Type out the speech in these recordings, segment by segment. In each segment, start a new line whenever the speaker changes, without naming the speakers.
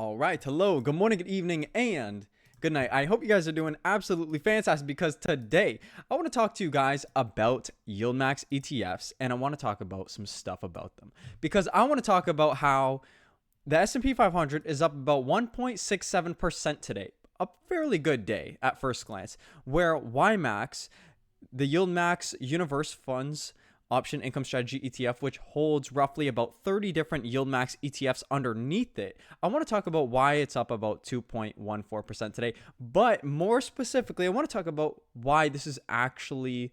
All right. Hello, good morning, good evening, and good night. I hope you guys are doing absolutely fantastic because today I want to talk to you guys about Yieldmax ETFs and I want to talk about some stuff about them because I want to talk about how the S&P 500 is up about 1.67% today. A fairly good day at first glance, where YMAX, the Yieldmax Universe Funds Option Income Strategy ETF, which holds roughly about 30 different Yieldmax ETFs underneath it. I want to talk about why it's up about 2.14% today, but more specifically, I want to talk about why this is actually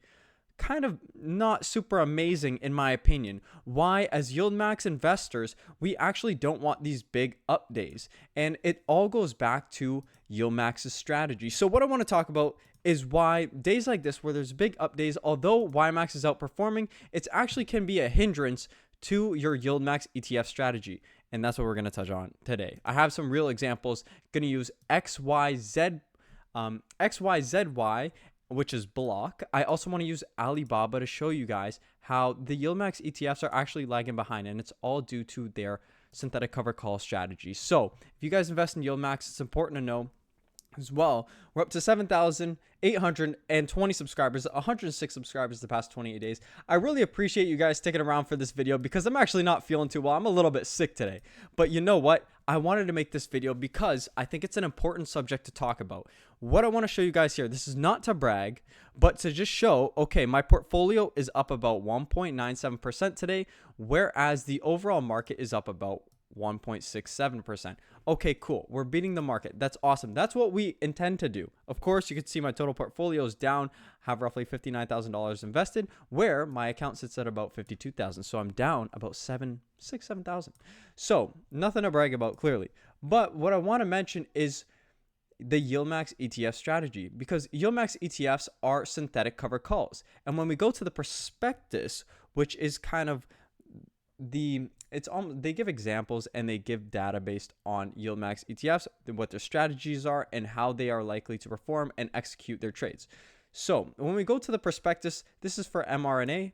kind of not super amazing in my opinion. Why, as Yieldmax investors, we actually don't want these big up days. And it all goes back to Yieldmax's strategy. So what I want to talk about is why days like this, where there's big up days, although YMAX is outperforming, it actually can be a hindrance to your Yieldmax ETF strategy. And that's what we're going to touch on today. I have some real examples. Going to use XYZY, which is block. I also want to use Alibaba to show you guys how the Yieldmax ETFs are actually lagging behind, and it's all due to their synthetic cover call strategy. So if you guys invest in Yieldmax, it's important to know as well, we're up to 7,820 subscribers, 106 subscribers the past 28 days. I really appreciate you guys sticking around for this video because I'm actually not feeling too well. I'm a little bit sick today. But you know what? I wanted to make this video because I think it's an important subject to talk about. What I want to show you guys here, this is not to brag, but to just show, okay, my portfolio is up about 1.97% today, whereas the overall market is up about 1.67%. Okay, cool. We're beating the market. That's awesome. That's what we intend to do. Of course, you can see my total portfolio is down, have roughly $59,000 invested, where my account sits at about $52,000. So I'm down about $7,000. So nothing to brag about, clearly. But what I want to mention is the Yieldmax ETF strategy, because Yieldmax ETFs are synthetic cover calls. And when we go to the prospectus, which is kind of they give examples and they give data based on Yieldmax ETFs, what their strategies are, and how they are likely to perform and execute their trades. So when we go to the prospectus, this is for MRNY,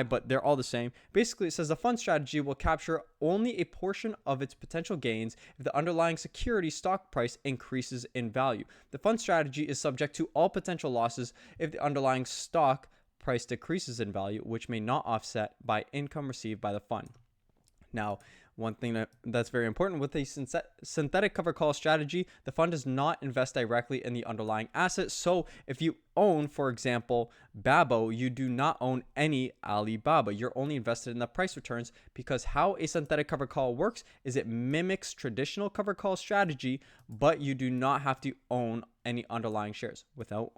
but they're all the same. Basically, it says the fund strategy will capture only a portion of its potential gains if the underlying security stock price increases in value. The fund strategy is subject to all potential losses if the underlying stock price decreases in value, which may not offset by income received by the fund. Now, one thing that's very important with a synthetic cover call strategy, the fund does not invest directly in the underlying asset. So if you own, for example, BABO, you do not own any Alibaba. You're only invested in the price returns, because how a synthetic cover call works is it mimics traditional cover call strategy, but you do not have to own any underlying shares without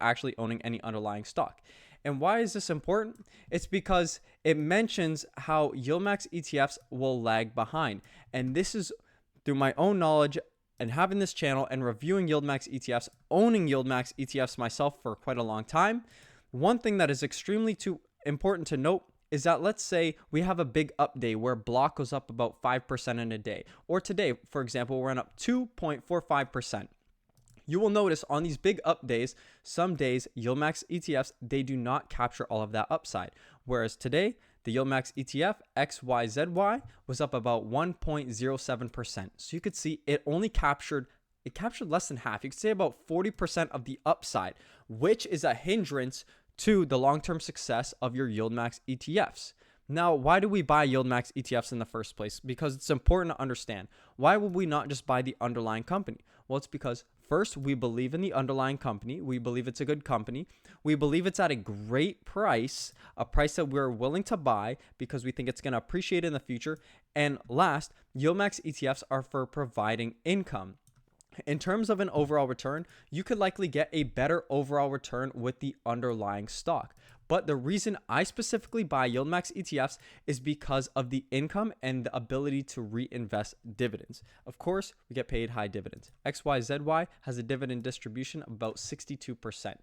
actually owning any underlying stock. And why is this important? It's because it mentions how Yieldmax ETFs will lag behind. And this is through my own knowledge and having this channel and reviewing Yieldmax ETFs, owning Yieldmax ETFs myself for quite a long time. One thing that is extremely important to note is that, let's say we have a big up day where block goes up about 5% in a day. Or today, for example, we're up 2.45%. You will notice on these big up days, some days Yieldmax ETFs, they do not capture all of that upside. Whereas today, the Yieldmax ETF XYZY was up about 1.07%. So you could see it captured less than half. You could say about 40% of the upside, which is a hindrance to the long-term success of your Yieldmax ETFs. Now, why do we buy Yieldmax ETFs in the first place? Because it's important to understand. Why would we not just buy the underlying company? Well, it's because first, we believe in the underlying company. We believe it's a good company. We believe it's at a great price, a price that we're willing to buy because we think it's going to appreciate in the future. And last, Yieldmax ETFs are for providing income. In terms of an overall return, you could likely get a better overall return with the underlying stock. But the reason I specifically buy Yieldmax ETFs is because of the income and the ability to reinvest dividends. Of course, we get paid high dividends. XYZY has a dividend distribution of about 62%.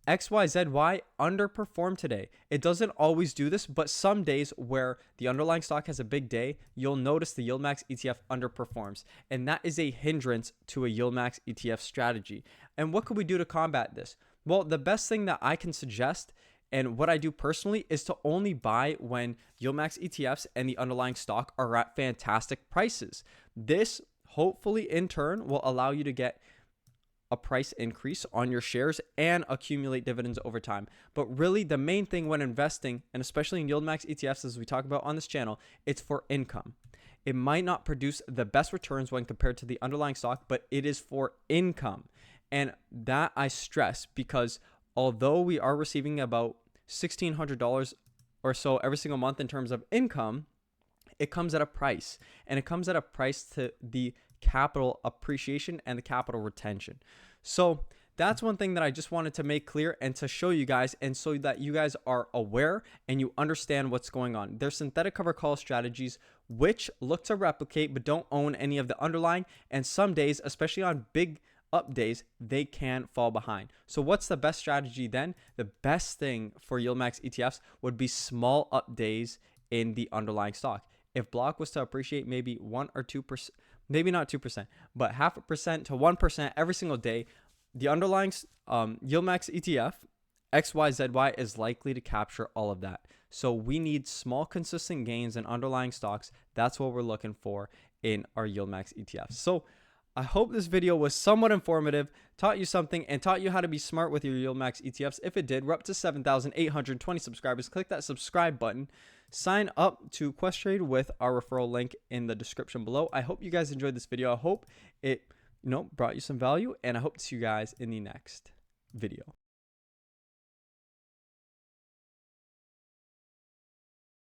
XYZY underperformed today. It doesn't always do this, but some days where the underlying stock has a big day, you'll notice the Yieldmax ETF underperforms. And that is a hindrance to a Yieldmax ETF strategy. And what could we do to combat this? Well, the best thing that I can suggest And what I do personally is to only buy when Yieldmax ETFs and the underlying stock are at fantastic prices. This hopefully in turn will allow you to get a price increase on your shares and accumulate dividends over time. But really the main thing when investing, and especially in Yieldmax ETFs, as we talk about on this channel, it's for income. It might not produce the best returns when compared to the underlying stock, but it is for income. And that I stress because although we are receiving about $1,600 or so every single month in terms of income, it comes at a price, and it comes at a price to the capital appreciation and the capital retention. So that's one thing that I just wanted to make clear and to show you guys, and so that you guys are aware and you understand what's going on. There's synthetic cover call strategies which look to replicate but don't own any of the underlying, and some days, especially on big up days, they can fall behind. So what's the best strategy then? The best thing for Yieldmax ETFs would be small up days in the underlying stock. If block was to appreciate maybe 1 or 2%, maybe not 2%, but 0.5% to 1% every single day, the underlying Yieldmax ETF XYZY is likely to capture all of that. So we need small consistent gains in underlying stocks. That's what we're looking for in our Yieldmax ETFs. So I hope this video was somewhat informative, taught you something, and taught you how to be smart with your Yieldmax ETFs. If it did, we're up to 7,820 subscribers. Click that subscribe button. Sign up to Questrade with our referral link in the description below. I hope you guys enjoyed this video. I hope it brought you some value, and I hope to see you guys in the next video.